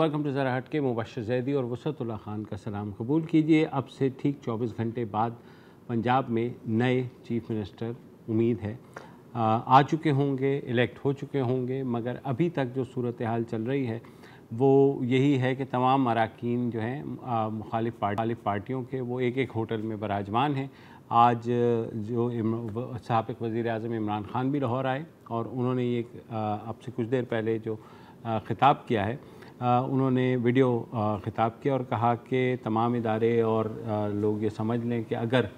Welcome to ज़रा हट के। मुबश्शिर ज़ैदी और वसअतुल्लाह खान का सलाम कबूल कीजिए। अब से ठीक 24 घंटे बाद पंजाब में नए चीफ़ मिनिस्टर उम्मीद है आ चुके होंगे, इलेक्ट हो चुके होंगे, मगर अभी तक जो सूरत हाल चल रही है वो यही है कि तमाम अरकान जो हैं मुखालिफ पार्टियों के वो एक एक होटल में बराजमान हैं। आज जो साबिक़ वज़ीर-ए-आज़म इमरान खान भी लाहौर आए और उन्होंने ये अब से कुछ देर पहले जो ख़िताब किया है, उन्होंने वीडियो ख़िताब किया और कहा कि तमाम इदारे और लोग ये समझ लें कि अगर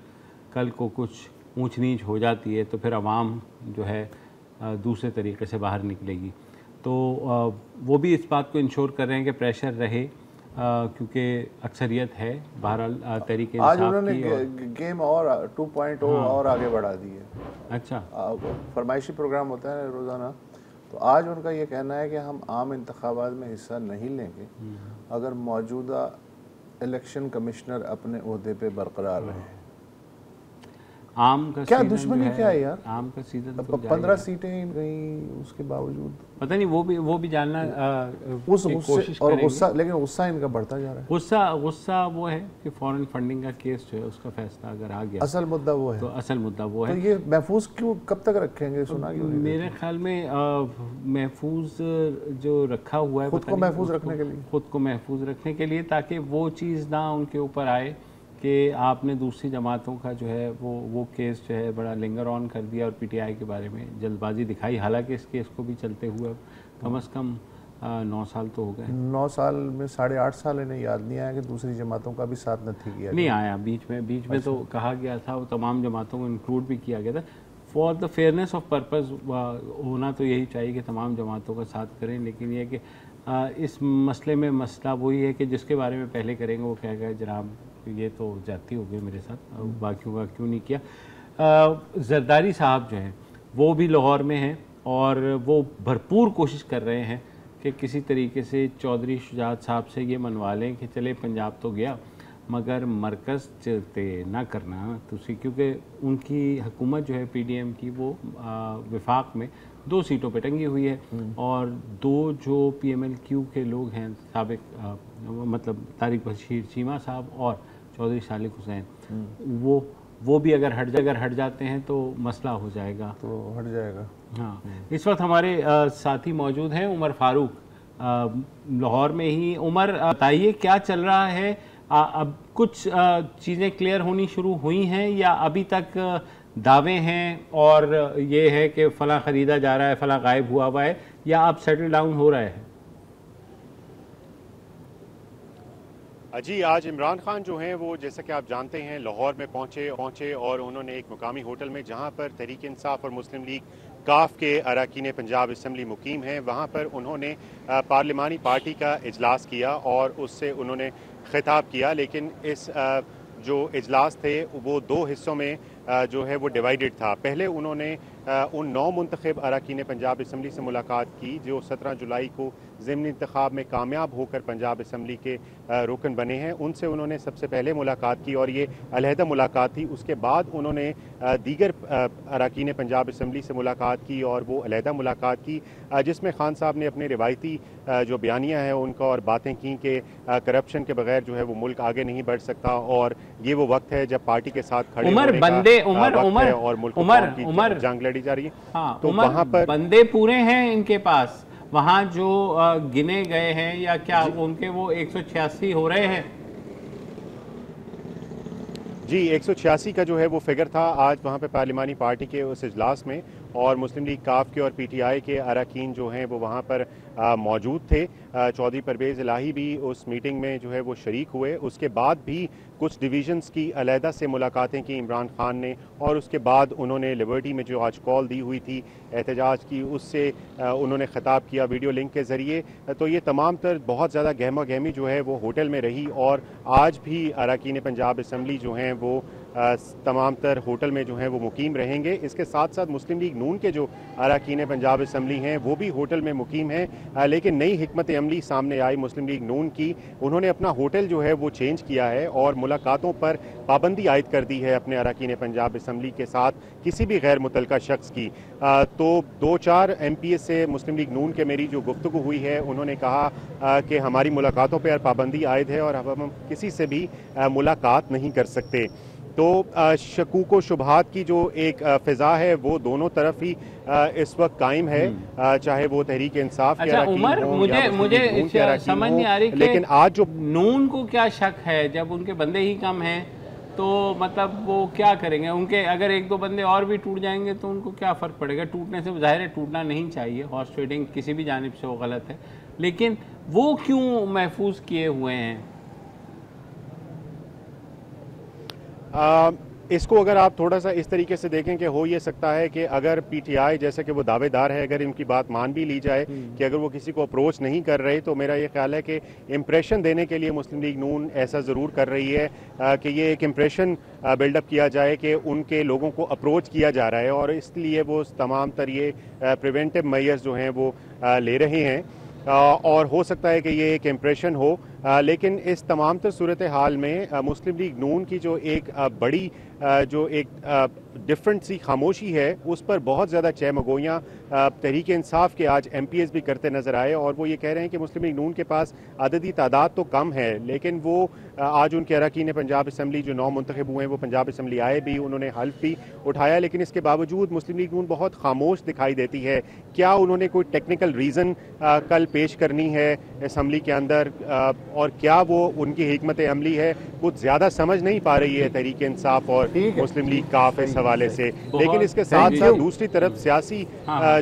कल को कुछ ऊंच नीच हो जाती है तो फिर आवाम जो है दूसरे तरीके से बाहर निकलेगी। तो वो भी इस बात को इंश्योर कर रहे हैं कि प्रेशर रहे, क्योंकि अक्सरियत है बहरहाल तहरीक इंसाफ की। आज उन्होंने गेम और 2.0 और आगे बढ़ा दी है। अच्छा, फरमाइशी प्रोग्राम होता है रोज़ाना, तो आज उनका ये कहना है कि हम आम इंतखाबात में हिस्सा नहीं लेंगे अगर मौजूदा इलेक्शन कमिश्नर अपने ओहदे पे बरकरार रहे। आम का क्या दुश्मनी क्या है यार? आम का सीजन 15 सीटें गई, उसके बावजूद पता नहीं, वो भी जानना कोशिश और करेंगे। गुस्सा, लेकिन गुस्सा इनका बढ़ता जा रहा है। गुस्सा वो है कि फॉरेन फंडिंग का केस जो है उसका फैसला अगर आ गया, असल मुद्दा वो है। तो असल मुद्दा वो है। तो ये महफूज क्यों कब तक रखेंगे? सुना क्यों? मेरे ख्याल में महफूज जो रखा हुआ है, खुद को महफूज रखने के लिए, खुद को महफूज रखने के लिए, ताकि वो चीज़ ना उनके ऊपर आए कि आपने दूसरी जमातों का जो है वो केस जो है बड़ा लिंगर ऑन कर दिया और पीटीआई के बारे में जल्दबाजी दिखाई। हालांकि इस केस को भी चलते हुए कम से कम 9 साल तो हो गए। 9 साल में 8.5 साल इन्हें याद नहीं आया कि दूसरी जमातों का भी साथ नहीं किया, नहीं आया। बीच में तो कहा गया था, वो तमाम जमातों को इंक्लूड भी किया गया था। For the fairness of purpose होना तो यही चाहिए कि तमाम जमातों का साथ करें, लेकिन ये कि इस मसले में मसला वही है कि जिसके बारे में पहले करेंगे वो कहेगा जनाब ये तो जाती हो गई मेरे साथ, बाकियों का क्यों नहीं किया। जरदारी साहब जो हैं वो भी लाहौर में हैं और वो भरपूर कोशिश कर रहे हैं कि किसी तरीके से चौधरी शुजात साहब से ये मनवा लें कि चले पंजाब तो गया मगर मरकज़ चलते ना करना तुसी, क्योंकि उनकी हुकूमत जो है पीडीएम की वो वफाक में 2 सीटों पे टंगी हुई है और 2 जो पीएमएलक्यू के लोग हैं साबिक मतलब तारिक बशीर चीमा साहब और चौधरी सालिक हुसैन, वो भी अगर हट जाते हैं तो मसला हो जाएगा, तो हट जाएगा। हाँ, इस वक्त हमारे साथी मौजूद हैं उमर फारूक लाहौर में ही। उमर, बताइए क्या चल रहा है? अब कुछ चीज़ें क्लियर होनी शुरू हुई हैं या अभी तक दावे हैं और ये है कि फ़लाँ ख़रीदा जा रहा है, फ़लाँ गायब हुआ है, या अब सेटल डाउन हो रहा है? जी, आज इमरान खान जो हैं वो जैसा कि आप जानते हैं लाहौर में पहुंचे और उन्होंने एक मुकामी होटल में, जहां पर तहरीक इंसाफ और मुस्लिम लीग काफ के अरकान पंजाब असम्बली मुकीम हैं, वहां पर उन्होंने पार्लिमानी पार्टी का इजलास किया और उससे उन्होंने खिताब किया। लेकिन इस जो इजलास थे वो 2 हिस्सों में जो है वो डिवाइडेड था। पहले उन्होंने उन 9 मुंतखब अरकान पंजाब असम्बली से मुलाकात की जो 17 जुलाई को ज़िमनी इंतखाब में कामयाब होकर पंजाब असम्बली के रुकन बने हैं। उनसे उन्होंने सबसे पहले मुलाकात की और ये अलहदा मुलाकात थी। उसके बाद उन्होंने दीगर अरकान पंजाब असम्बली से मुलाकात की और वो अलहदा मुलाकात की, जिसमें खान साहब ने अपने रिवायती जो बयानियाँ हैं उनका और बातें की कि करप्शन के बगैर जो है वो मुल्क आगे नहीं बढ़ सकता और ये वो वक्त है जब पार्टी के साथ खड़े होने का वक्त है और मुल्क की जंग लड़ी जा रही है। हाँ, तो वहाँ पर बंदे पूरे हैं इनके पास, वहाँ जो गिने गए हैं या क्या उनके वो 186 हो रहे हैं? जी, 186 का जो है वो फिगर था आज वहाँ पे पार्लिमानी पार्टी के उस इजलास में, और मुस्लिम लीग काफ के और पीटीआई के अरकान जो हैं वो वहाँ पर मौजूद थे। चौधरी परवेज़ इलाही भी उस मीटिंग में जो है वो शरीक हुए। उसके बाद भी कुछ डिवीजन्स की अलहदा से मुलाकातें की इमरान खान ने, और उसके बाद उन्होंने लिबर्टी में जो आज कॉल दी हुई थी एहतजाज की, उससे उन्होंने ख़िताब किया वीडियो लिंक के ज़रिए। तो ये तमाम तर बहुत ज़्यादा गहमा गहमी जो है वो होटल में रही और आज भी अरकान पंजाब असम्बली जो हैं वो तमाम तर होटल में जो है वो मुकीम रहेंगे। इसके साथ साथ मुस्लिम लीग नून के जो अरकान पंजाब असम्बली हैं वो भी होटल में मुकीम हैं, लेकिन नई हिकमत अमली सामने आई मुस्लिम लीग नून की। उन्होंने अपना होटल जो है वो चेंज किया है और मुलाकातों पर पाबंदी आयद कर दी है अपने अरकान पंजाब असम्बली के साथ किसी भी गैर मुतल्लका शख्स की। तो 2-4 MPs से मुस्लिम लीग नून के मेरी जो गुफ्तगू हुई है उन्होंने कहा कि हमारी मुलाकातों पर पाबंदी आयद है और अब हम किसी से भी मुलाकात नहीं कर सकते। तो शकूक व शुबहात की जो एक फ़िज़ा है वो दोनों तरफ ही इस वक्त कायम है, चाहे वो तहरीक इंसाफ के अच्छा उमर, मुझे समझ नहीं आ रही, लेकिन आज जो नून को क्या शक है जब उनके बंदे ही कम हैं, तो मतलब वो क्या करेंगे? उनके अगर 1-2 बंदे और भी टूट जाएंगे तो उनको क्या फ़र्क पड़ेगा? टूटने से ज़ाहिर है टूटना नहीं चाहिए, हॉर्स ट्रेडिंग किसी भी जानिब से वो गलत है, लेकिन वो क्यों महफूज किए हुए हैं? इसको अगर आप थोड़ा सा इस तरीके से देखें कि हो ये सकता है कि अगर PTI जैसे कि वो दावेदार है, अगर इनकी बात मान भी ली जाए कि अगर वो किसी को अप्रोच नहीं कर रहे, तो मेरा ये ख्याल है कि इम्प्रेशन देने के लिए मुस्लिम लीग नून ऐसा ज़रूर कर रही है कि ये एक इम्प्रेशन बिल्डअप किया जाए कि उनके लोगों को अप्रोच किया जा रहा है, और इसलिए वो तमाम तर ये प्रिवेंटिव मेजर्स जो हैं वो ले रहे हैं। और हो सकता है कि ये एक इम्प्रेशन हो, लेकिन इस तमाम तर सूरत हाल में मुस्लिम लीग नून की जो एक बड़ी जो एक डिफरेंट सी खामोशी है उस पर बहुत ज़्यादा चहमगोइयाँ तहरीक इंसाफ के आज MPs भी करते नज़र आए, और वो ये कह रहे हैं कि मुस्लिम लीग नून के पास अददी तादाद तो कम है, लेकिन वो आज उनके अरकान पंजाब असम्बली जो 9 मुंतखब हुए हैं वो पंजाब असम्बली आए भी, उन्होंने हल्फ भी उठाया, लेकिन इसके बावजूद मुस्लिम लीग नून बहुत खामोश दिखाई देती है। क्या उन्होंने कोई टेक्निकल रीज़न कल पेश करनी है असम्बली के अंदर, और क्या वो उनकी हिकमत अमली है, कुछ ज़्यादा समझ नहीं पा रही है तहरीक इंसाफ और मुस्लिम लीग काफ इस हवाले से। लेकिन इसके साथ साथ दूसरी तरफ सियासी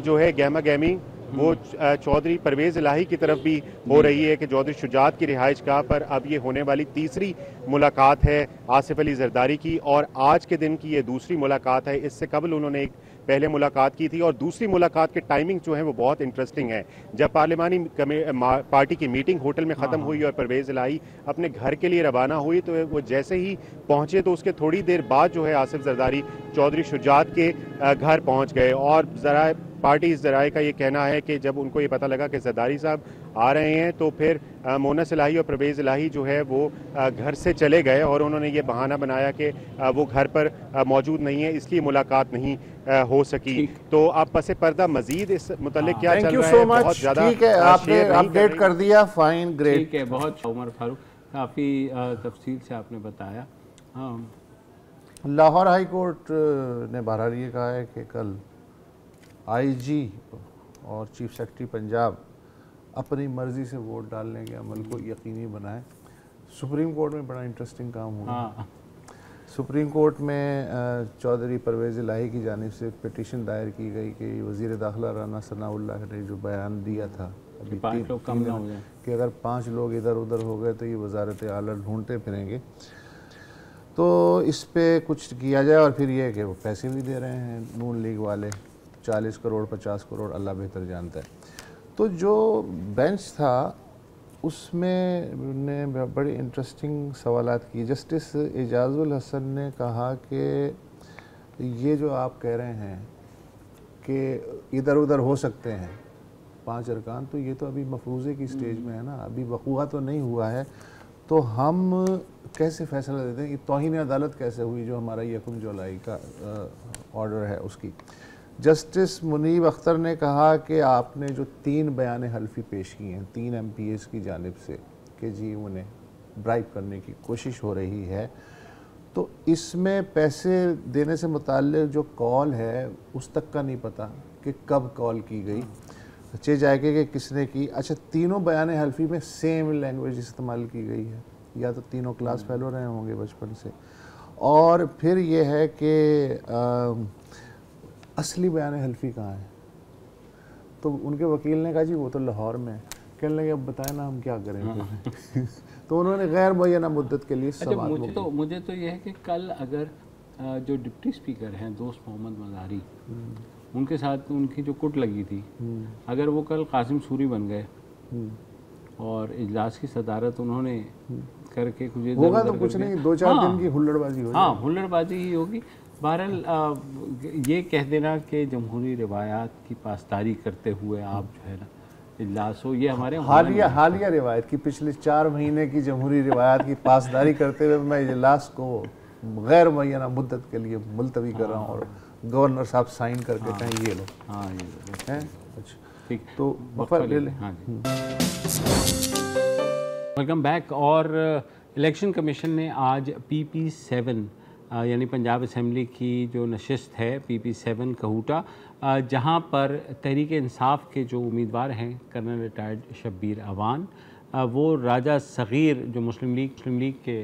जो है गहमा गहमी वो चौधरी परवेज़ इलाही की तरफ भी हो रही है कि चौधरी शुजात की रिहाइश गाह पर अब ये होने वाली तीसरी मुलाकात है आसिफ अली जरदारी की, और आज के दिन की ये दूसरी मुलाकात है। इससे कबल उन्होंने एक पहले मुलाकात की थी, और दूसरी मुलाकात के टाइमिंग जो है वो बहुत इंटरेस्टिंग है। जब पार्लिमानी पार्टी की मीटिंग होटल में ख़त्म हुई और परवेज़ इलाही अपने घर के लिए रवाना हुई, तो वो जैसे ही पहुंचे तो उसके थोड़ी देर बाद जो है आसिफ जरदारी चौधरी शुजात के घर पहुंच गए, और ज़रा पार्टी इस ज़राए का ये कहना है कि जब उनको ये पता लगा कि जरदारी साहब आ रहे हैं तो फिर मोनस इलाही और परवेज़ इलाही जो है वो घर से चले गए, और उन्होंने ये बहाना बनाया कि वो घर पर मौजूद नहीं है, इसलिए मुलाकात नहीं हो सकी। तो आप पसे पर्दा मजीद इस मुतालिक क्या चल रहा है? बहुत ज़्यादा ठीक है, आपने अपडेट कर दिया, फाइन, ग्रेट, ठीक है, बहुत उमर फारूक काफ़ी तफसील से आपने बताया। हाँ, लाहौर हाई कोर्ट ने बहरहाल ये कहा है कि कल IG और चीफ सेक्रेटरी पंजाब अपनी मर्ज़ी से वोट डालने के अमल को यकीनी बनाएं। सुप्रीम कोर्ट में बड़ा इंटरेस्टिंग काम हुआ। हाँ। सुप्रीम कोर्ट में चौधरी परवेज़ इलाही की जानिब से एक पिटीशन दायर की गई कि वज़ीर दाखिला राना सनाउल्लाह ने जो बयान दिया था अभी 5 लोग कम ना हो जाए कि अगर 5 लोग इधर उधर हो गए तो ये वजारत आला ढूंढते फिरेंगे, तो इस पे कुछ किया जाए। और फिर ये कि वो पैसे भी दे रहे हैं नून लीग वाले, 40 करोड़ 50 करोड़, अल्लाह बेहतर जानता है। तो जो बेंच था उसमें ने बड़ी इंटरेस्टिंग सवालात की। जस्टिस एजाजुल हसन ने कहा कि ये जो आप कह रहे हैं कि इधर उधर हो सकते हैं 5 अरकान, तो ये तो अभी मफरूज़े की स्टेज में है ना, अभी वक़ूआ तो नहीं हुआ है, तो हम कैसे फैसला देते हैं कि तौहीन अदालत कैसे हुई जो हमारा 1 जुलाई का ऑर्डर है उसकी। जस्टिस मुनीब अख्तर ने कहा कि आपने जो 3 बयान हल्फी पेश किए हैं 3 MPs की जानिब से कि जी उन्हें ब्राइब करने की कोशिश हो रही है, तो इसमें पैसे देने से मुताल्लिक़ जो कॉल है उस तक का नहीं पता कि कब कॉल की गई, चे जाएगा कि किसने की। अच्छा, तीनों बयान हल्फी में सेम लैंग्वेज इस्तेमाल की गई है, या तो तीनों क्लास फेलो रहे होंगे बचपन से। और फिर ये है कि असली बयान हल्फी कहाँ है, तो उनके वकील ने कहा जी वो तो लाहौर में है। कहने लगे अब बताएं ना हम क्या करें। तो उन्होंने गैर मुअय्यना मुद्दत के लिए मुझे तो यह है कि कल अगर जो डिप्टी स्पीकर हैं दोस्त मोहम्मद मज़ारी, उनके साथ उनकी जो कुट लगी थी, अगर वो कल कासिम सूरी बन गए और इजलास की सदारत उन्होंने करके कुछ होगा तो कुछ नहीं, 2-4 दिन की हुल्लड़बाजी हो, हाँ हुल्लड़बाजी ही होगी। बहरहाल ये कह देना कि जमहूरी रिवायात की पासदारी करते हुए आप जो है ना इजलास हो, ये हमारे हालिया रिवायत की पिछले 4 महीने की जमहूरी रिवायात की पासदारी करते हुए मैं इजलास को गैर मुअय्यना मुद्दत के लिए मुलतवी कर रहा हूँ और गवर्नर साहब साइन करके कहें ये लो। हाँ ये हैं अच्छा ठीक, तो वफा ले लें। हाँ जी, वेलकम बैक। और इलेक्शन कमीशन ने आज PP7 यानी पंजाब असम्बली की जो नशिस्त है PP7 कहूटा, जहां पर तहरीक इंसाफ के जो उम्मीदवार हैं कर्नल रिटायर्ड शब्बीर अवान, वो राजा सग़ीर जो मुस्लिम लीग के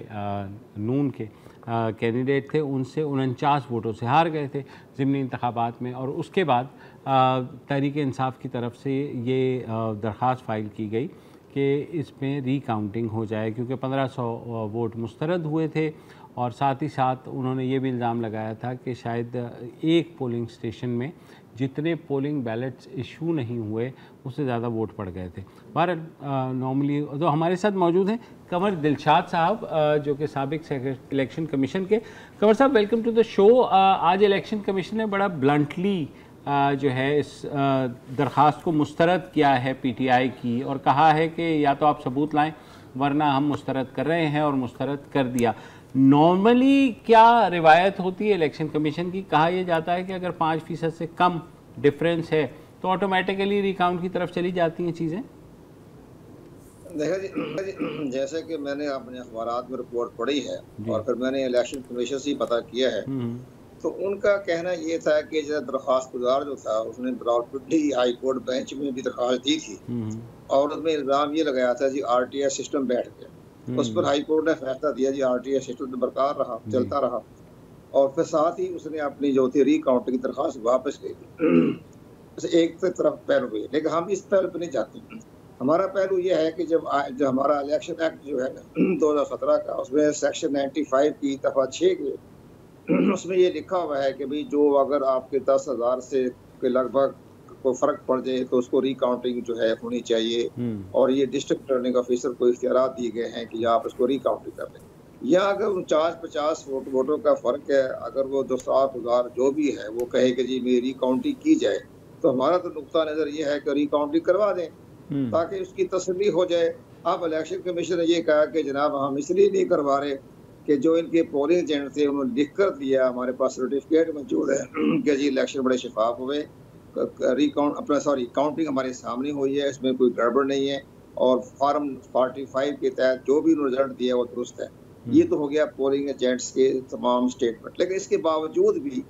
नून के कैंडिडेट थे, उनसे 49 वोटों से हार गए थे ज़िमनी इंतखाबात में। और उसके बाद तहरीक इंसाफ की तरफ से ये दरख्वास्त फ़ाइल की गई कि इसमें रीकाउंटिंग हो जाए, क्योंकि 1500 वोट मुस्तरद हुए थे। और साथ ही साथ उन्होंने ये भी इल्ज़ाम लगाया था कि शायद एक पोलिंग स्टेशन में जितने पोलिंग बैलेट्स इशू नहीं हुए उससे ज़्यादा वोट पड़ गए थे। बहरहाल नॉर्मली तो हमारे साथ मौजूद हैं कंवर दिलशाद साहब, जो कि साबिक इलेक्शन कमीशन के। कंवर साहब, वेलकम टू द शो। आज इलेक्शन कमीशन ने बड़ा ब्लंटली जो है इस दरख्वास्त को मुस्तरद किया है PTI की, और कहा है कि या तो आप सबूत लाएं वरना हम मुस्तरद कर रहे हैं, और मुस्तरद कर दिया। नॉर्मली क्या रिवायत होती है इलेक्शन कमीशन की? कहा यह जाता है कि अगर 5% से कम डिफरेंस है तो ऑटोमेटिकली रिकाउंट की तरफ चली जाती हैं चीज़ें। देखा जी, जैसे कि मैंने अपने अखबारात में रिपोर्ट पढ़ी है और फिर मैंने इलेक्शन कमीशन से पता किया है, तो उनका कहना ये था कि जो दरख्वास्त गुजार जो था उसने रावलपिंडी हाई कोर्ट बेंच में भी दरख्वास्त दी थी, और उसमें इल्ज़ाम ये लगाया था जी RTI सिस्टम बैठ गया। उस पर हाई कोर्ट ने फैसला दिया जी RTI सिस्टम तो बरकरार रहा, चलता रहा, और फिर साथ ही उसने अपनी जो थी रिकाउंटिंग की दरख्वास्त वापस ले ली। एक तरफ पहलू हुई, लेकिन हम इस पहलू पर नहीं जाते। हमारा पहलू ये है कि जब हमारा इलेक्शन एक्ट जो है 2017 का, उसमें सेक्शन 95 की दफ़ा 6 के उसमें ये लिखा हुआ है कि भाई जो अगर आपके 10,000 से के लगभग कोई फ़र्क पड़ जाए तो उसको रिकाउंटिंग जो है होनी चाहिए, और ये डिस्ट्रिक्ट रिटर्निंग ऑफिसर को इख्तियार दिए गए हैं कि आप इसको रिकाउंटिंग कर लें। या अगर 49-50 वोटों का फ़र्क है, अगर वो 7,000 जो भी है वो कहे कि जी मेरी रिकाउंटिंग की जाए, तो हमारा तो नुक्ता नज़र ये है कि रिकाउंटिंग करवा दें ताकि उसकी तसल्ली हो जाए। अब इलेक्शन कमीशन ने ये कहा कि जनाब हम इसलिए नहीं करवा रहे कि जो इनके पोलिंग एजेंट थे उन्होंने लिख कर दिया, हमारे पास सर्टिफिकेट मौजूद है कि जी इलेक्शन बड़े शफाफ हुए, काउंटिंग हमारे सामने हुई है, इसमें कोई गड़बड़ नहीं है, और फार्म 45 के तहत जो भी रिजल्ट दिया वो दुरुस्त है। ये तो हो गया पोलिंग एजेंट्स के तमाम स्टेटमेंट। लेकिन इसके बावजूद भी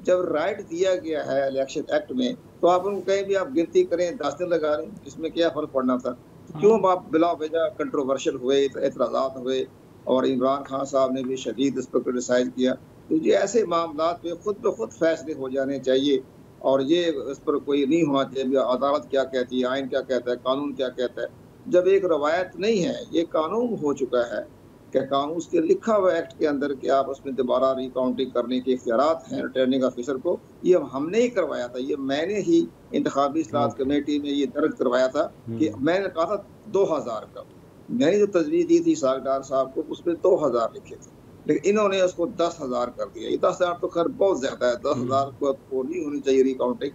जब राइट दिया गया है इलेक्शन एक्ट में, तो आप उनको कहीं भी आप गिनती करें 10 दिन लगा रहे हैं, इसमें क्या फ़र्क पड़ना था? क्यों आप बिला वजह कंट्रोवर्शियल हुए, एतराज़ात हुए, और इमरान खान साहब ने भी शदीद इस पर क्रिटिसाइज किया। तो ये ऐसे मामला पे खुद ब खुद फैसले हो जाने चाहिए, और ये इस पर कोई नहीं होना चाहिए अदालत क्या कहती है, आइन क्या कहता है, कानून क्या कहता है। जब एक रवायत नहीं है, ये कानून हो चुका है कि कानून उसके लिखा हुआ एक्ट के अंदर कि आप उसमें दोबारा रिकाउंटिंग करने के इख्तियारात हैं रिटर्निंग ऑफिसर को। ये हमने ही करवाया था, ये मैंने ही इंतखाबी इस्लाहत कमेटी में ये दर्ज करवाया था कि मैंने कहा था 2000 का, मैंने जो तजवीज़ दी थी सागदार साहब को उसमें 2000 लिखे थे, लेकिन इन्होंने उसको 10,000 कर दिया। ये 10,000 तो खैर बहुत ज्यादा है, 10,000 को नहीं होनी चाहिए रिकाउंटिंग,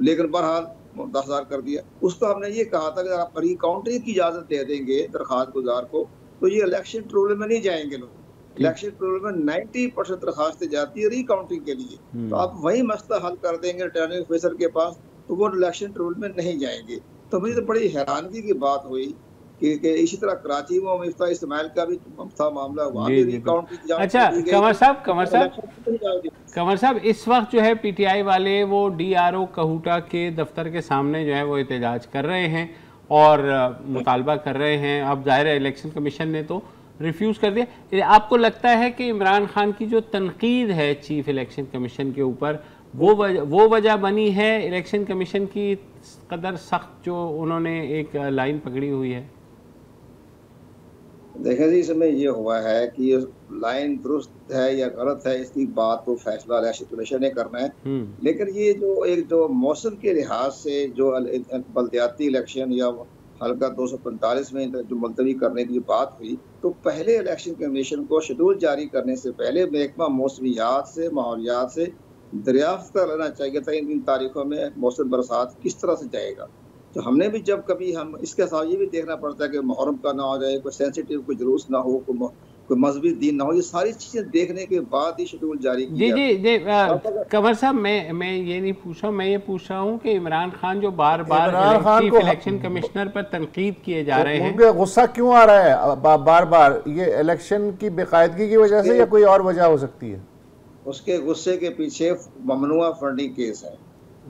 लेकिन बहरहाल 10,000 कर दिया। उसको हमने ये कहा था कि अगर आप रिकाउंटिंग की इजाजत दे देंगे दरख्वास्त गुजार को, तो ये इलेक्शन ट्रोल में नहीं जाएंगे लोग। इलेक्शन ट्रोल में 90% दरख्वास्तें जाती है रिकाउंटिंग के लिए, तो आप वही मसला हल कर देंगे रिटर्निंग ऑफिसर के पास, तो वो इलेक्शन ट्रोल में नहीं जाएंगे। तो मुझे तो बड़ी हैरानगी की बात हुई कि इसी तरह कराची में मिफ्ता इस्माइल का भी था मामला, वहाँ भी रिकाउंटिंग। अच्छा कंवर साहब इस वक्त जो है PTI वाले वो DRO कहूटा के दफ्तर के सामने जो है वो एहतजाज कर रहे हैं और मुतालबा कर रहे हैं। अब जाहिर है इलेक्शन कमीशन ने तो रिफ्यूज़ कर दिया। आपको लगता है कि इमरान खान की जो तनकीद है चीफ इलेक्शन कमीशन के ऊपर वो वजह बनी है इलेक्शन कमीशन की कदर सख्त जो उन्होंने एक लाइन पकड़ी हुई है? देखें जी, इसमें ये हुआ है कि ये लाइन दुरुस्त है या गलत है, इसकी बात तो फैसला इलेक्शन कमीशन ने करना है। लेकिन ये जो मौसम के लिहाज से जो बल्दियाती इलेक्शन या हल्का 245 में जो मुलतवी करने की बात हुई, तो पहले इलेक्शन कमीशन को शेड्यूल जारी करने से पहले महकमा मौसमियात से, माहौलियात से दरियाफ्त कर लेना चाहिए था इन तारीखों में मौसम बरसात किस तरह से जाएगा। तो हमने भी जब कभी हम इसके साथ ये भी देखना पड़ता है कि मुहर्रम का ना हो जाए, कोई सेंसिटिव कोई जुलूस ना हो, कोई मजहबी दीन ना हो, ये सारी चीजें देखने के बाद ही शेड्यूल जारी किया। जी कंवर साहब, मैं ये नहीं पूछ रहा हूँ, मैं ये पूछ रहा हूँ कि इमरान खान जो बार बार चीफ इलेक्शन कमिश्नर पर तनकीद किए जा रहे हैं, उनके गुस्सा क्यों आ रहा है बार बार? ये इलेक्शन की बेकायदगी की वजह से या कोई और वजह हो सकती है? उसके गुस्से के पीछे ममनुआ फंडिंग केस है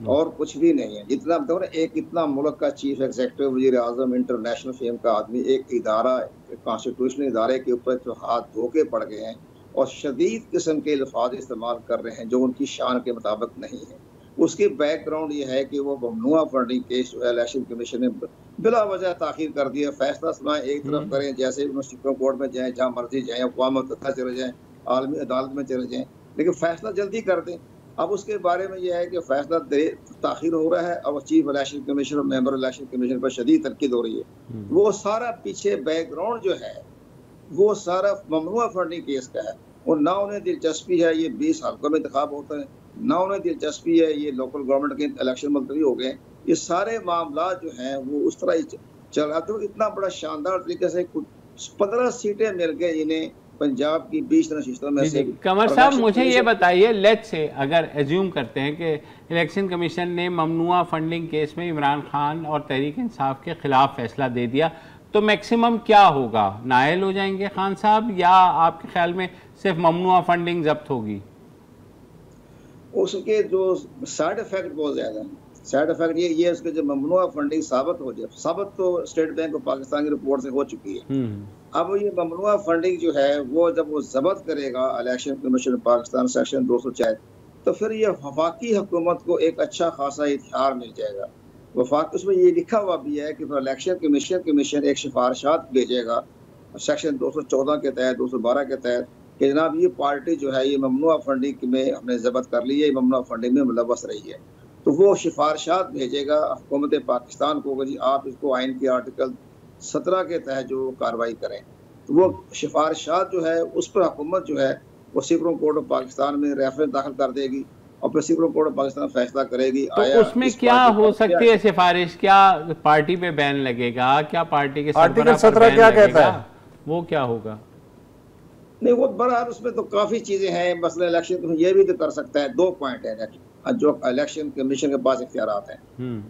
और कुछ भी नहीं है। जितना मतलब एक इतना मुल्क का चीफ एग्जीक्यूटिव, वजीर आजम, इंटरनेशनल फेम का आदमी, एक इदारा, कॉन्स्टिट्यूशनल इदारे के ऊपर जो हाथ धोके पड़ गए हैं और शदीद किस्म के अल्फाज इस्तेमाल कर रहे हैं जो उनकी शान के मुताबिक नहीं है। उसकी बैकग्राउंड ये है कि वो ममनुआ फंडिंग केस जो है इलेक्शन कमीशन ने बिला वजह ताखीर कर दिया। फैसला सुनाए एक तरफ करें, जैसे सुप्रीम कोर्ट में जाए, जहाँ मर्जी जाए, अक़वाम मुत्तहिदा चले जाएँ, आलमी अदालत में चले जाएँ, लेकिन फैसला जल्दी कर दें। अब उसके बारे में यह है कि फैसला ताखिर हो रहा है और चीफ इलेक्शन कमीशन और मेंबर इलेक्शन कमीशन पर शदीद तनकीद हो रही है। वो सारा पीछे बैकग्राउंड जो है वो सारा ममनुआ फंडिंग केस का है और ना उन्हें दिलचस्पी है ये 20 हल्कों में इंतखाब होता है, ना उन्हें दिलचस्पी है ये लोकल गवर्नमेंट के इलेक्शन मुलतवी हो गए। ये सारे मामला जो हैं वो उस तरह ही चल रहा। तो इतना बड़ा शानदार तरीके से 15 सीटें मिल गए इन्हें पंजाब की 20 नशिस्तों में से। कंवर साहब, मुझे ये बताइए, लेट्स से अगर एज्यूम करते हैं कि इलेक्शन कमीशन ने ममनुआ फंडिंग केस में इमरान खान और तहरीक इंसाफ के खिलाफ फैसला दे दिया, तो मैक्सिमम क्या होगा? नायल हो जाएंगे खान साहब या आपके ख्याल में सिर्फ ममनुआ फंडिंग जब्त होगी? उसके जो साइड इफेक्ट बहुत ज्यादा है। साइड इफेक्ट ये उसके जो ममनुआ फंडिंग साबित हो जाए, साबित तो स्टेट बैंक ऑफ पाकिस्तान की रिपोर्ट से हो चुकी है। अब ये ममनुआ फंडिंग जो है वो जब वो जब्त करेगा इलेक्शन कमीशन पाकिस्तान सेक्शन 204, तो फिर ये वफाकी हुकूमत को एक अच्छा खासा इतिहार मिल जाएगा। वफाक उसमें ये लिखा हुआ भी है कि इलेक्शन कमीशन एक सिफारिशात भेजेगा सेक्शन 214 के तहत, 212 के तहत, कि जनाब ये पार्टी जो है ये ममनुआ फंडिंग में हमने जब्त कर ली है, ममनुआ फंडिंग में मुलव्वस रही है। तो वो सिफारिशात भेजेगा हुकूमत पाकिस्तान को कि आप इसको आइन के आर्टिकल 17 के तहत जो कार्रवाई करें। तो वो सिफारिशात जो है उस पर हुकूमत जो है वो सुप्रीम कोर्ट ऑफ पाकिस्तान में रेफरेंस दाखिल कर देगी और फिर सुप्रीम कोर्ट ऑफ पाकिस्तान फैसला करेगी। तो उसमें क्या हो सकती है सिफारिश? क्या पार्टी पे बैन लगेगा? क्या पार्टी के आर्टिकल 17 क्या कहता है? वो क्या होगा? नहीं, वो बहरहाल उसमें तो काफी चीजें हैं। मसला इलेक्शन तो ये भी तो कर सकता है। 2 पॉइंट है जो इलेक्शन कमीशन के पास इख्तियारात हैं।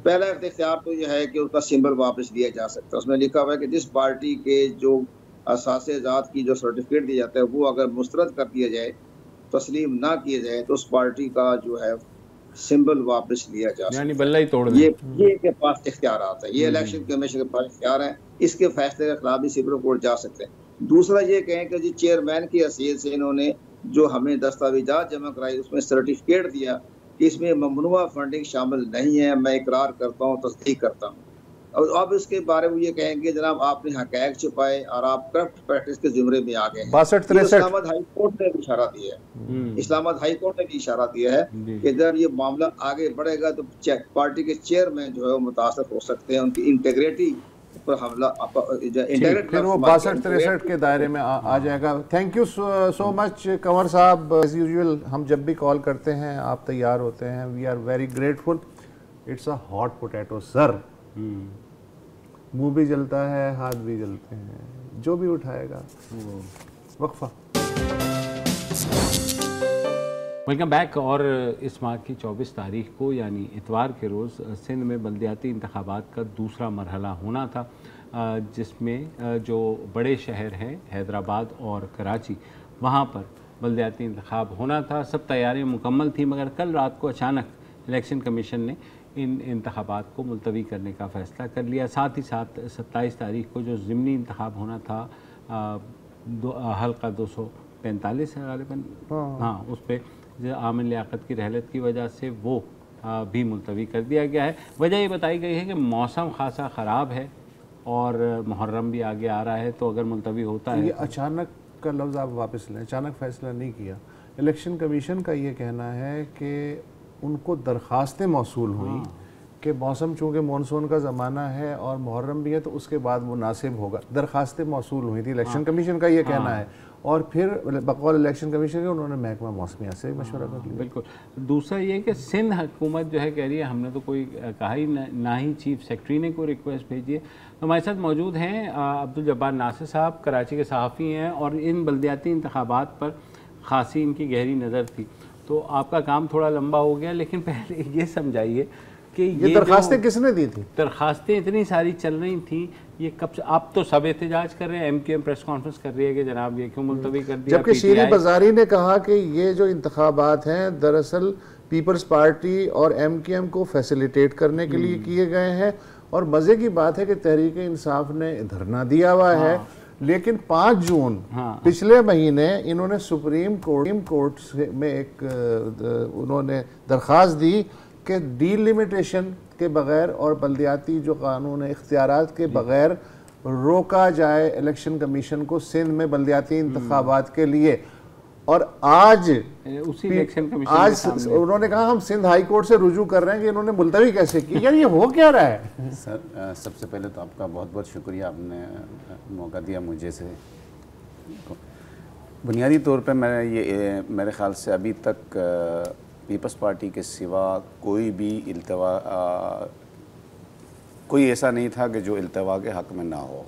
पहला इख्तियार तो यह है कि उसका सिंबल वापस लिया जा सकता है। उसमें लिखा हुआ है कि जिस पार्टी के जो असासे ज़ात की जो सर्टिफिकेट दिया जाता है वो अगर मुस्तरद कर दिया जाए, तस्लीम ना किया जाए, तो उस पार्टी का जो है सिंबल वापस लिया जा सकता है, यानी बल्ला ही तोड़ ये के पास इख्तियारात है। ये इलेक्शन कमीशन के पास इख्तियार है। इसके फैसले के खिलाफ भी सुप्रीम कोर्ट जा सकते हैं। दूसरा ये कहें कि जी चेयरमैन की हैसियत से इन्होंने जो हमें दस्तावेजात जमा कराई उसमें सर्टिफिकेट दिया कि इसमें ममनुआ फंडिंग शामिल नहीं है, मैं इकरार करता हूँ, तस्दीक करता हूँ। और अब इसके बारे में ये कहेंगे जनाब आपने हक़ाइक़ छुपाए और आप करप्ट प्रैक्टिस के ज़िम्मे में आ गए हैं। 62-63 इस्लामाबाद हाई कोर्ट ने भी इशारा दिया है, इस्लामाबाद हाई कोर्ट ने भी इशारा दिया है कि जब ये मामला आगे बढ़ेगा तो पार्टी के चेयरमैन जो है वो मुतासर हो सकते हैं, उनकी इंटीग्रिटी पर हमला फिर वो 62-63 के दायरे में आ जाएगा। Thank you so much Kanwar साहब। एज यूजुअल हम जब भी कॉल करते हैं आप तैयार होते हैं। We are very grateful. It's a hot potato sir. मुंह भी जलता है, हाथ भी जलते हैं, जो भी उठाएगा। वक्फा। Welcome back. और इस माह की 24 तारीख को यानी इतवार के रोज़ सिंध में बल्दियाती इंतखाबात का दूसरा मरहला होना था, जिसमें जो बड़े शहर हैं हैदराबाद और कराची, वहाँ पर बल्दियाती इंतखाब होना था। सब तैयारियाँ मुकम्मल थी, मगर कल रात को अचानक इलेक्शन कमीशन ने इन इंतखाबात को मुलतवी करने का फ़ैसला कर लिया। साथ ही साथ 27 तारीख को जो ज़िमनी इंतखाब होना था हल्का 245 है गालिबन, हाँ, उस पर आमिन लियाकत की रहलत की वजह से वो भी मुलतवी कर दिया गया है। वजह ये बताई गई है कि मौसम खासा ख़राब है और मुहर्रम भी आगे आ रहा है, तो अगर मुलतवी होता है। ये अचानक का लफ्ज़ आप वापस लें, अचानक फ़ैसला नहीं किया। इलेक्शन कमीशन का ये कहना है कि उनको दरख्वास्तें मौसूल हुई कि मौसम चूँकि मानसून का ज़माना है और मुहर्रम भी है तो उसके बाद वो नासिब होगा। दरखास्तें मौसूल हुई थी, इलेक्शन कमीशन का ये कहना है, और फिर बकौल इलेक्शन कमीशन के उन्होंने महकमा मौसमिया से मशवरा कर लिया। बिल्कुल। दूसरा ये कि सिंध हुकूमत जो है कह रही है हमने तो कोई कहा ही ना ही चीफ सेक्रेटरी ने कोई रिक्वेस्ट भेजी है। तो हमारे साथ मौजूद हैं अब्दुल जब्बार नासिर साहब, कराची के सहाफ़ी हैं और इन बल्दियाती इंतखाबात पर ख़ासी इनकी गहरी नज़र थी। तो आपका काम थोड़ा लंबा हो गया, लेकिन पहले ये समझाइए कि ये दरखास्तें किसने दी थी? दरखास्तें इतनी सारी चल रही थी, ये कब से? आप तो सब एहतजाज कर रहे हैं, MQM प्रेस कॉन्फ्रेंस कर रही है कि जनाब ये क्यों मुलतवी कर दिया। जबकि शीरी बाजारी ने कहा कि ये जो इंतखाबात हैं दरअसल पीपल्स पार्टी और MQM को फैसिलिटेट करने के लिए किए गए हैं। और मज़े की बात है कि तहरीक इंसाफ ने धरना दिया हुआ है, लेकिन 5 जून पिछले महीने इन्होंने सुप्रीम कोर्ट में एक उन्होंने दरख्वास्त दी कि डीलिमिटेशन के बगैर और बल्दियाती जो कानून है इख्तियारात के बगैर रोका जाए इलेक्शन कमीशन को सिंध में बल्दियाती इंतखाबात के लिए। और आज उसी इलेक्शन कमीशन आज उन्होंने कहा हम सिंध हाई कोर्ट से रुजू कर रहे हैं कि इन्होंने मुलतवी कैसे की। यार ये हो क्या रहा है? सर सबसे पहले तो आपका बहुत बहुत शुक्रिया, आपने मौका दिया मुझे से। बुनियादी तौर पे मैं ये मेरे ख़्याल से अभी तक पीपल्स पार्टी के सिवा कोई भी इल्तवा कोई ऐसा नहीं था कि जो इल्तवा के हक़ में ना हो,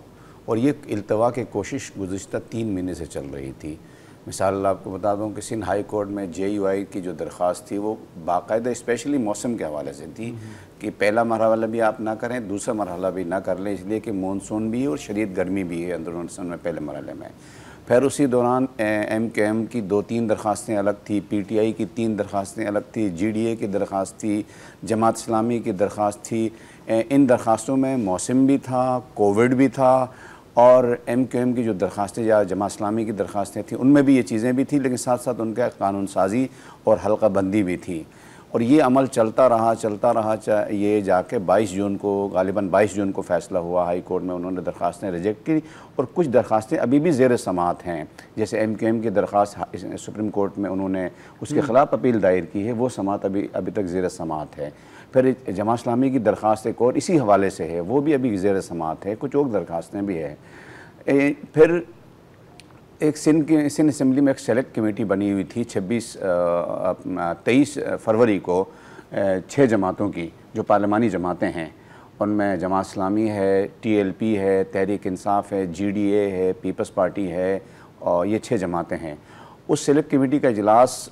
और ये इल्तवा की कोशिश गुज़िश्ता 3 महीने से चल रही थी। मिसाल आपको बता दूं कि सिंध हाई कोर्ट में JUI की जो दरख्वास्त थी वो बाकायदा स्पेशली मौसम के हवाले से थी कि पहला मरहला भी आप ना करें, दूसरा मरहला भी ना कर लें, इसलिए कि मानसून भी है और शदीद गर्मी भी है अंदरूनी सन में पहले मरहले में। फिर उसी दौरान MQM की 2-3 दरख्वास्तें अलग थी, PTI की 3 दरख्वास्तें अलग थी, GDA की दरख्वास्त थी, जमात इस्लामी की दरख्वास्त थी। इन दरख्वास्तों में मौसम भी था, कोविड भी था, और MQM की जो दरख्वास्तें या जमात इस्लामी की दरख्वास्तें थी उनमें भी ये चीज़ें भी थी, लेकिन साथ साथ उनका कानून साजी और हल्का बंदी भी थी। और ये अमल चलता रहा ये जाके 22 जून को गालिबन 22 जून को फ़ैसला हुआ हाई कोर्ट में, उन्होंने दरख्वास्तें रिजेक्ट की और कुछ दरख्वास्तें अभी भी ज़ेर समाअत हैं। जैसे MQM की दरख्वास्त सुप्रीम कोर्ट में उन्होंने उसके ख़िलाफ़ अपील दायर की है, वो समाअत अभी तक ज़ेर समाअत है। फिर जमात इस्लामी की दरख्वास्त एक और इसी हवाले से है, वो भी अभी ज़ेर समाअत है, कुछ और दरख्वास्तें भी हैं। फिर एक सिंध असम्बली में एक सेलेक्ट कमेटी बनी हुई थी 23 फरवरी को 6 जमातों की, जो पार्लिमानी जमातें हैं, उनमें जमात इस्लामी है, TLP है, तहरीक इंसाफ है, GDA है, पीपल्स पार्टी है, और ये 6 जमातें हैं। उस सेलेक्ट कमेटी का इजलास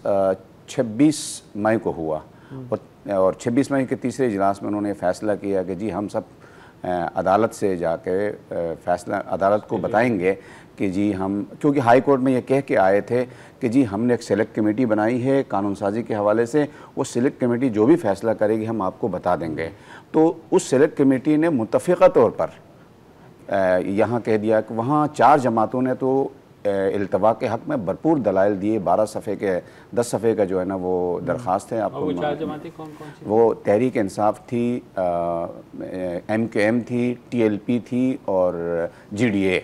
26 मई को हुआ और 26 मई के तीसरे इजलास में उन्होंने फ़ैसला किया कि जी हम सब अदालत से जाके फ़ैसला अदालत को बताएंगे कि जी हम, क्योंकि हाई कोर्ट में ये कह के आए थे कि जी हमने एक सेलेक्ट कमेटी बनाई है कानून साजी के हवाले से, वो सेलेक्ट कमेटी जो भी फ़ैसला करेगी हम आपको बता देंगे। तो उस सेलेक्ट कमेटी ने मुत्तफ़िक़ा तौर पर यहाँ कह दिया कि वहाँ 4 जमातों ने तो इल्तवा के हक़ में भरपूर दलाइल दिए। 10 सफ़े का जो है ना वो दरख्वास्त है आपको। वो 4 जमातें कौन सी? वो तहरीक इंसाफ थी, MQM थी, TLP थी और GDA।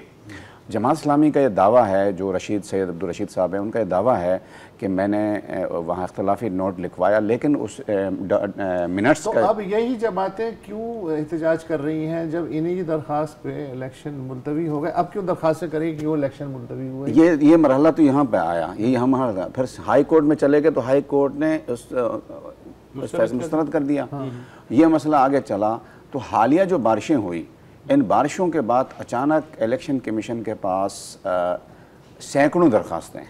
जमात इस्लामी का ये दावा है, जो सैयद अब्दुल रशीद साहब हैं, उनका ये दावा है कि मैंने वहाँ इख्तलाफी नोट लिखवाया, लेकिन उस मिनट्स तो अब यही जमातें क्यों एहतजाज कर रही हैं जब इन्हीं की दरख्वास्त पे इलेक्शन मुलतवी हो गए? अब क्यों दरख्वास्त करें कि वो इलेक्शन मुलतवी हुए? ये मरहला तो यहाँ पे आया, यही हमारा फिर हाई कोर्ट में चले गए तो हाई कोर्ट ने उस फैसला मुस्तरद कर दिया। ये मसला आगे चला तो हालिया जो बारिशें हुई, इन बारिशों के बाद अचानक इलेक्शन कमीशन के पास सैकड़ों दरख्वास्तें,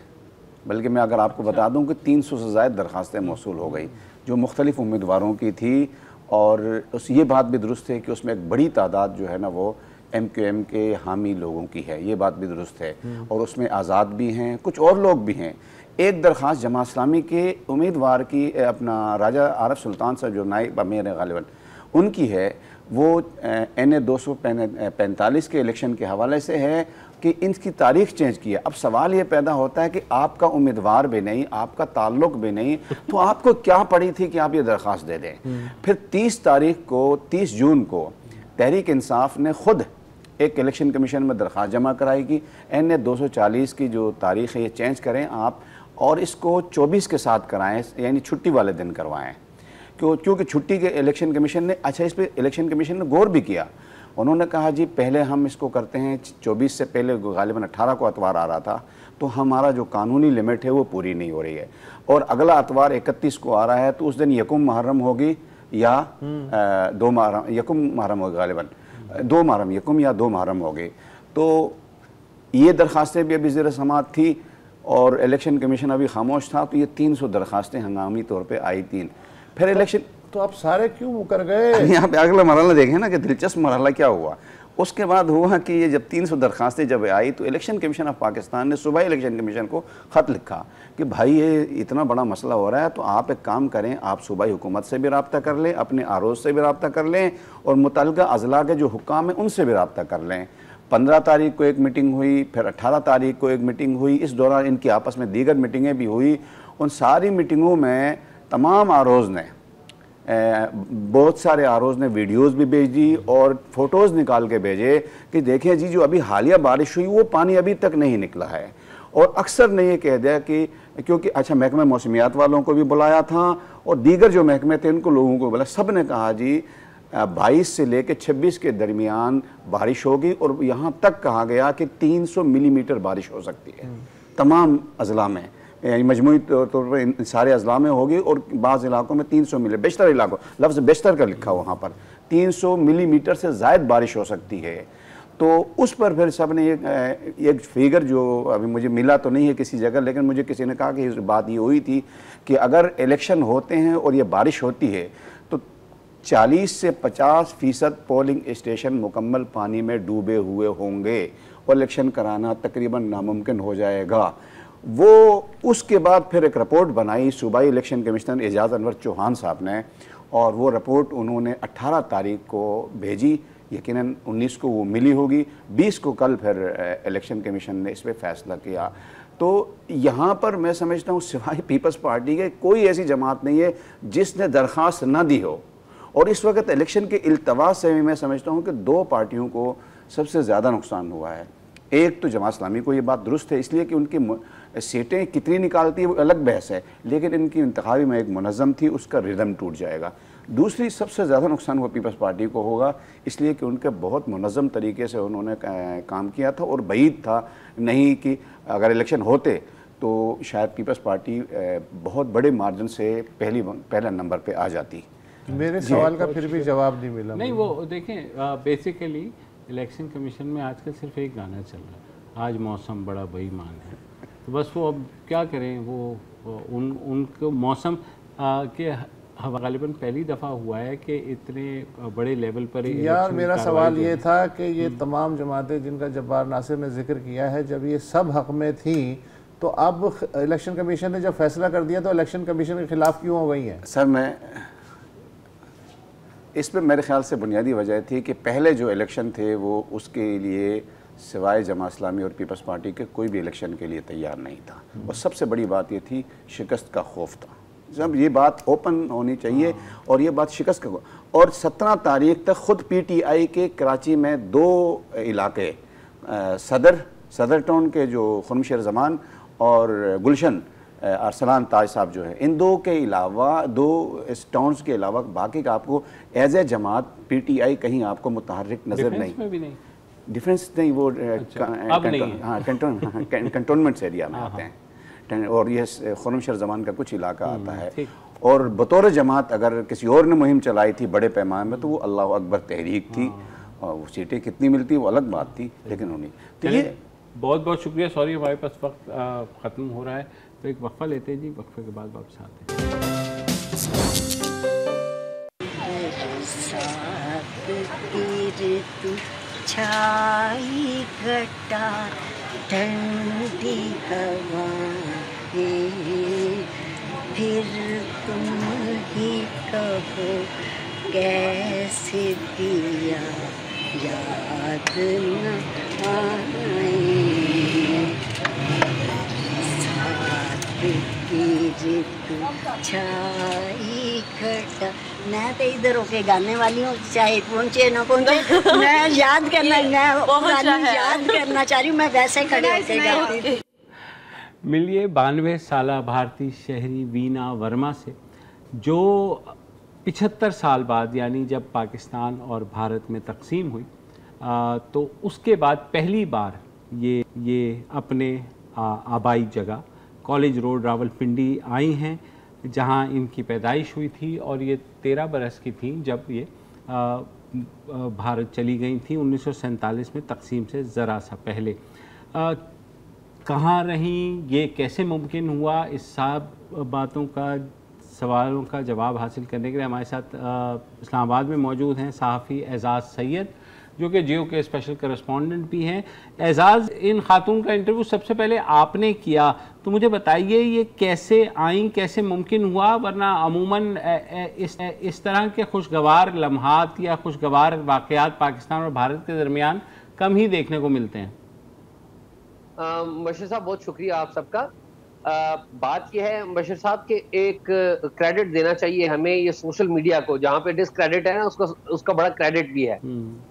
बल्कि मैं अगर आपको बता दूं कि 300 से ज़ायद दरख्वास्तें मौसूल हो गई जो मुख्तलिफ़ उम्मीदवारों की थी। और उस ये बात भी दुरुस्त है कि उसमें एक बड़ी तादाद जो है ना वो MQM के हामी लोगों की है, ये बात भी दुरुस्त है। और उसमें आज़ाद भी हैं, कुछ और लोग भी हैं। एक दरख्वास्त जमात इस्लामी के उम्मीदवार की अपना राजा आरिफ सुल्तान साहब जो नाइब अमीर है गालिबन, उनकी है, वो NA 245 के इलेक्शन के हवाले से है कि इनकी तारीख चेंज की है। अब सवाल ये पैदा होता है कि आपका उम्मीदवार भी नहीं, आपका ताल्लुक भी नहीं, तो आपको क्या पड़ी थी कि आप ये दरख्वास्त दे दें? फिर 30 जून को तहरीक इंसाफ ने खुद एक इलेक्शन कमीशन में दरख्वास्त जमा कराई कि NA 240 की जो तारीख़ है ये चेंज करें आप, और इसको 24 के साथ कराएं, यानी छुट्टी वाले दिन करवाएं, क्योंकि छुट्टी के इलेक्शन कमीशन ने, अच्छा इस पर इलेक्शन कमीशन ने गौर भी किया। उन्होंने कहा जी पहले हम इसको करते हैं 24 से पहले गालिबन 18 को अतवार आ रहा था, तो हमारा जो कानूनी लिमिट है वो पूरी नहीं हो रही है, और अगला अतवार 31 को आ रहा है, तो उस दिन यकुम मुहर्रम होगी या 2 मुहर्रम, यकुम मुहर्रम होगी गालिबन 2 मुहर्रम, यकुम या 2 मुहर्रम होगी। तो ये दरख्वास्तें भी अभी ज़ेर समाअत थी और इलेक्शन कमीशन अभी खामोश था, तो ये 300 दरख्वास्तें हंगामी तौर पर आई 3। फिर इलेक्शन, तो आप सारे क्यों मुकर गए? यहाँ पे अगला मरहला देखें ना कि दिलचस्प मरहला क्या हुआ। उसके बाद हुआ कि ये जब 300 दरख्वास्तें जब आई तो इलेक्शन कमीशन ऑफ पाकिस्तान ने सुबह इलेक्शन कमीशन को ख़त लिखा कि भाई ये इतना बड़ा मसला हो रहा है, तो आप एक काम करें, आप सूबाई हुकूमत से भी रब्ता कर लें, अपने आरोज़ से भी रब्ता कर लें, और मुतल्लिका अज़ला के जो हुक्काम हैं उनसे भी रब्ता कर लें। 15 तारीख को एक मीटिंग हुई, फिर 18 तारीख को एक मीटिंग हुई, इस दौरान इनकी आपस में दीगर मीटिंगें भी हुई। उन सारी मीटिंगों में तमाम आरोज़ ने, बहुत सारे आरोज़ ने वीडियोज़ भी भेज दी और फ़ोटोज़ निकाल के भेजे कि देखें जी जो अभी हालिया बारिश हुई वो पानी अभी तक नहीं निकला है। और अक्सर ने ये कह दिया कि क्योंकि अच्छा महकमा मौसमियात वालों को भी बुलाया था और दीगर जो महकमे थे उनको लोगों को बुलाया, सब ने कहा जी 22 से लेकर 26 के दरमियान बारिश होगी, और यहाँ तक कहा गया कि 300 मिलीमीटर बारिश हो सकती है तमाम अजला में, मजमूई तौर पर सारे अजला में होगी, और बाज़ इलाकों में 300 मिली, बेशतर इलाकों, लफ्ज़ बेशतर का लिखा वहाँ पर 300 मिलीमीटर से ज़ायद बारिश हो सकती है। तो उस पर फिर सब ने एक फिगर जो अभी मुझे मिला तो नहीं है किसी जगह, लेकिन मुझे किसी ने कहा कि बात ये हुई थी कि अगर इलेक्शन होते हैं और ये बारिश होती है तो 40 से 50% पोलिंग स्टेशन मुकम्मल पानी में डूबे हुए होंगे और इलेक्शन कराना तकरीबन नामुमकिन हो जाएगा। वो उसके बाद फिर एक रिपोर्ट बनाई सूबाई इलेक्शन कमिश्नर एजाज़ अनवर चौहान साहब ने, और वो रिपोर्ट उन्होंने 18 तारीख को भेजी, यकीनन 19 को वो मिली होगी, 20 को कल फिर इलेक्शन कमीशन ने इस पर फैसला किया। तो यहाँ पर मैं समझता हूँ सिवाय पीपल्स पार्टी के कोई ऐसी जमात नहीं है जिसने दरख्वास्त ना दी हो, और इस वक्त इलेक्शन के इल्तवा से मैं समझता हूँ कि 2 पार्टियों को सबसे ज़्यादा नुकसान हुआ है। एक तो जमात इस्लामी को ये बात दुरुस्त है इसलिए कि उनकी सीटें कितनी निकालती है वो अलग बहस है, लेकिन इनकी इंतखाबी में एक मुनज़्ज़म थी, उसका रिदम टूट जाएगा। दूसरी सबसे ज़्यादा नुकसान वो पीपल्स पार्टी को होगा, इसलिए कि उनके बहुत मुनज़्ज़म तरीके से उन्होंने काम किया था, और बईद था नहीं कि अगर इलेक्शन होते तो शायद पीपल्स पार्टी बहुत बड़े मार्जिन से पहला नंबर पर आ जाती। मेरे सवाल का फिर भी जवाब नहीं मिला। नहीं, वो देखें बेसिकली इलेक्शन कमीशन में आजकल सिर्फ एक गाना चल रहा है, आज मौसम बड़ा बेईमान है, तो बस वो अब क्या करें, वो उनको मौसम के गालिबन पहली दफ़ा हुआ है कि इतने बड़े लेवल पर। यार मेरा सवाल ये था कि ये तमाम जमातें जिनका जब्बार नासिर ने जिक्र किया है, जब ये सब हक में थी तो अब इलेक्शन कमीशन ने जब फैसला कर दिया तो इलेक्शन कमीशन के खिलाफ क्यों हो गई हैं? सर मैं इस पर मेरे ख्याल से बुनियादी वजह थी कि पहले जो इलेक्शन थे वो उसके लिए सिवाय जमात इस्लामी और पीपल्स पार्टी के कोई भी इलेक्शन के लिए तैयार नहीं था, और सबसे बड़ी बात ये थी शिकस्त का खौफ था। जब ये बात ओपन होनी चाहिए, और ये बात शिकस्त का, और 17 तारीख तक ख़ुद PTI के कराची में 2 इलाके सदर टाउन के जो खुर्मशेर ज़मान और गुलशन अरसलान ताज साहब जो है, इन 2 के अलावा 2 इस टाउन्स के अलावा बाकी का आपको एज ए जमात PTI कहीं आपको मुतहर्रिक नज़र नहीं, डिफरेंस नहीं, वो हाँ कंटोनमेंट एरिया में आते हैं, और ये खुर्मशेर ज़मान का कुछ इलाका आता है। और बतौर जमात अगर किसी और ने मुहिम चलाई थी बड़े पैमाने में तो वो अल्लाह अकबर तहरीक थी, और वो सीटें कितनी मिलती वो अलग बात थी, लेकिन उन्हें तो ये बहुत बहुत शुक्रिया। सॉरी हमारे पास वक्त ख़त्म हो रहा है, तो एक वक्फा लेते हैं जी, वक्फे के बाद वापस आते हैं। छाई घटा ठंडी हवाएं, फिर तुम ही कहो कैसे दिया याद न आए, छाई घटा। मैं तो इधर होके गाने वाली हूँ, चाहे पहुँचे ना पहुँचे, मैं याद करना याद करना चाह रही हूँ, मैं वैसे खड़े होके गाती थी। मिलिए 92 साला भारतीय शहरी वीना वर्मा से, जो 75 साल बाद, यानी जब पाकिस्तान और भारत में तकसीम हुई, तो उसके बाद पहली बार ये अपने आबाई जगह कॉलेज रोड रावलपिंडी आई हैं, जहां इनकी पैदाइश हुई थी, और ये 13 बरस की थी जब ये भारत चली गई थी 1947 में तकसीम से ज़रा सा पहले। कहाँ रहीं, ये कैसे मुमकिन हुआ, इस सब बातों का, सवालों का जवाब हासिल करने के लिए हमारे साथ इस्लामाबाद में मौजूद हैं सहाफ़ी एजाज़ सैयद, जो कि जियो के स्पेशल करस्पॉन्डेंट भी हैं। एजाज़, इन खातून का इंटरव्यू सबसे पहले आपने किया, तो मुझे बताइए ये कैसे आई, कैसे मुमकिन हुआ, वरना अमूमन इस तरह के खुशगवार लम्हात या खुशगवार वाक़यात पाकिस्तान और भारत के दरमियान कम ही देखने को मिलते हैं। बशीर साहब, बहुत शुक्रिया आप सबका। बात यह है बशीर साहब के एक क्रेडिट देना चाहिए हमें ये सोशल मीडिया को, जहाँ पे डिसक्रेडिट है ना उसका बड़ा क्रेडिट भी है।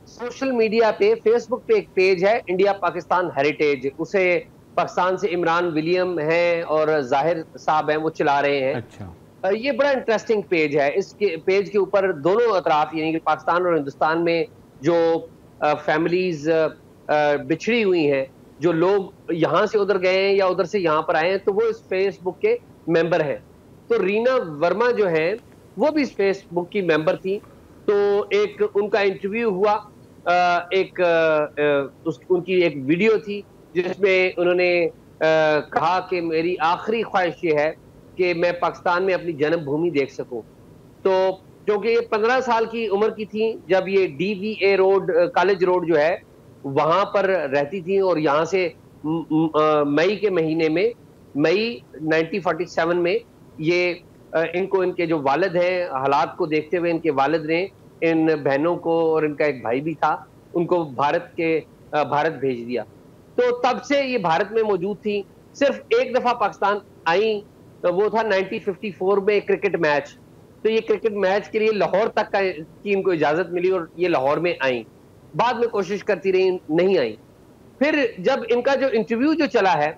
सोशल मीडिया पे, फेसबुक पे एक पेज है इंडिया पाकिस्तान हेरिटेज, उसे पाकिस्तान से इमरान विलियम हैं और जाहिर साहब हैं, वो चला रहे हैं। अच्छा। ये बड़ा इंटरेस्टिंग पेज है। इसके पेज के ऊपर दोनों अतराफ यानी कि पाकिस्तान और हिंदुस्तान में जो फैमिलीज बिछड़ी हुई हैं, जो लोग यहाँ से उधर गए हैं या उधर से यहाँ पर आए हैं, तो वो इस फेसबुक के मेंबर हैं। तो रीना वर्मा जो है वो भी इस फेसबुक की मेंबर थी। तो एक उनका इंटरव्यू हुआ, उनकी एक वीडियो थी जिसमें उन्होंने कहा कि मेरी आखिरी ख्वाहिश ये है कि मैं पाकिस्तान में अपनी जन्मभूमि देख सकूं। तो क्योंकि ये 15 साल की उम्र की थी जब ये DVA रोड, कॉलेज रोड जो है, वहां पर रहती थी, और यहाँ से मई के महीने में, मई 1947 में ये इनको, इनके जो वालिद हैं, हालात को देखते हुए इनके वालिद ने इन बहनों को, और इनका एक भाई भी था, उनको भारत भेज दिया। तो तब से ये भारत में मौजूद थी। सिर्फ एक दफा पाकिस्तान आई, तो वो था 1954 में एक क्रिकेट मैच। तो ये क्रिकेट मैच के लिए लाहौर तक की इनको इजाजत मिली और ये लाहौर में आई। बाद में कोशिश करती रही, नहीं आई। फिर जब इनका जो इंटरव्यू जो चला है,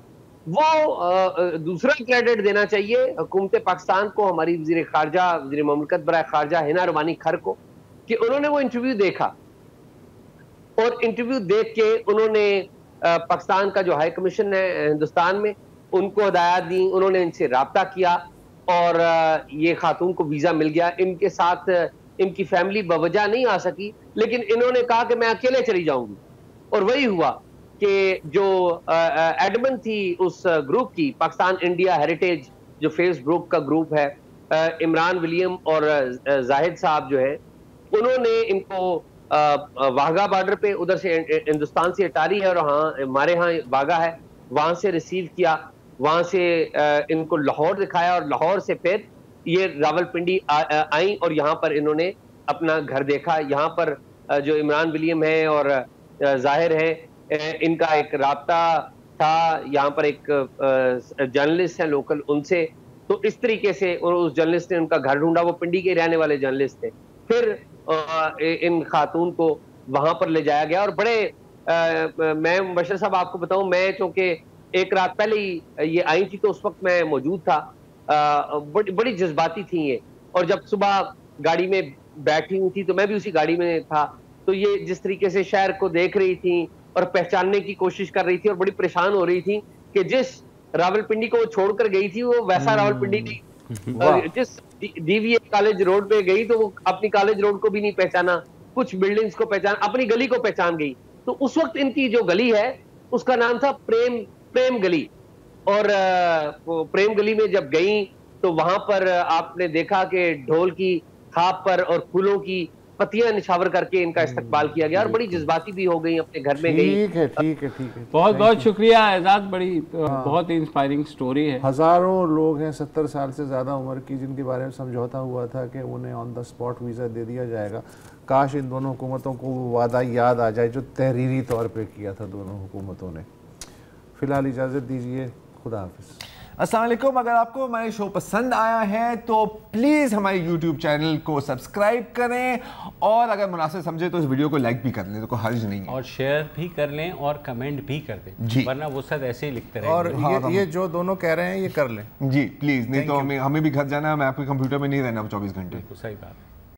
वो दूसरा क्रेडिट देना चाहिए हुकूमत पाकिस्तान को, हमारी वज़ीर ख़ारजा, वज़ीर मुमलिकत बराए ख़ारजा हिना रवानी खर को, कि उन्होंने वो इंटरव्यू देखा, और इंटरव्यू देख के उन्होंने पाकिस्तान का जो हाई कमीशन है हिंदुस्तान में, उनको हिदायत दी, उन्होंने इनसे राब्ता किया, और ये खातून को वीज़ा मिल गया। इनके साथ इनकी फैमिली बवजह नहीं आ सकी, लेकिन इन्होंने कहा कि मैं अकेले चली जाऊंगी, और वही हुआ कि जो एडमिन थी उस ग्रुप की, पाकिस्तान इंडिया हेरिटेज जो फेसबुक का ग्रुप है, इमरान विलियम और जाहिद साहब जो है, उन्होंने इनको वाघा बॉर्डर पे, उधर से हिंदुस्तान से अटारी है और हाँ हमारे यहाँ वाघा है, वहां से रिसीव किया, वहां से इनको लाहौर दिखाया, और लाहौर से फिर ये रावलपिंडी आई, और यहाँ पर इन्होंने अपना घर देखा। यहाँ पर जो इमरान विलियम है और जाहिर है, इनका एक राब्ता था, यहाँ पर एक जर्नलिस्ट है लोकल, उनसे। तो इस तरीके से उस जर्नलिस्ट ने उनका घर ढूंढा, वो पिंडी के रहने वाले जर्नलिस्ट थे। फिर इन खातून को वहां पर ले जाया गया, और बड़े मैं बशीर साहब आपको बताऊं, मैं चूंकि एक रात पहले ही ये आई थी, तो उस वक्त मैं मौजूद था। बड़ी जज्बाती थी ये, और जब सुबह गाड़ी में बैठी हुई थी तो मैं भी उसी गाड़ी में था। तो ये जिस तरीके से शहर को देख रही थी और पहचानने की कोशिश कर रही थी, और बड़ी परेशान हो रही थी कि जिस रावलपिंडी को वो छोड़कर गई थी वो वैसा रावलपिंडी नहीं। जिस DVA कॉलेज रोड पे गई तो वो अपनी कॉलेज रोड को भी नहीं पहचाना, कुछ बिल्डिंग्स को पहचान, अपनी गली को पहचान गई। तो उस वक्त इनकी जो गली है उसका नाम था प्रेम गली, और प्रेम गली में जब गई तो वहां पर आपने देखा कि ढोल की खाप पर और फूलों की पत्तियां निछावर करके इनका इस्तकबाल किया गया, और बड़ी जज्बाती भी हो गई, अपने घर में गई। ठीक है। बहुत बहुत शुक्रिया एजाज, बड़ी बहुत इंस्पायरिंग स्टोरी है। हज़ारों लोग हैं 70 साल से ज़्यादा उम्र की, जिनके बारे में समझौता हुआ था कि उन्हें ऑन द स्पॉट वीज़ा दे दिया जाएगा। काश इन दोनों हुकूमतों को वो वादा याद आ जाए जो तहरीरी तौर पर किया था दोनों हुकूमतों ने। फ़िलहाल इजाज़त दीजिए, खुदा हाफिज़। अस्सलाम वालेकुम। अगर आपको हमारे शो पसंद आया है तो प्लीज़ हमारे YouTube चैनल को सब्सक्राइब करें और अगर मुनासिब समझे तो इस वीडियो को लाइक भी कर लें, तो कोई हर्ज नहीं है, और शेयर भी कर लें और कमेंट भी कर दें जी, वरना वो सब ऐसे ही लिखते रहेंगे। और ये जो दोनों कह रहे हैं ये कर लें जी प्लीज़, नहीं तो हमें भी घर जाना है, मैं आपके कंप्यूटर में नहीं रहना 24 घंटे। सही बात है।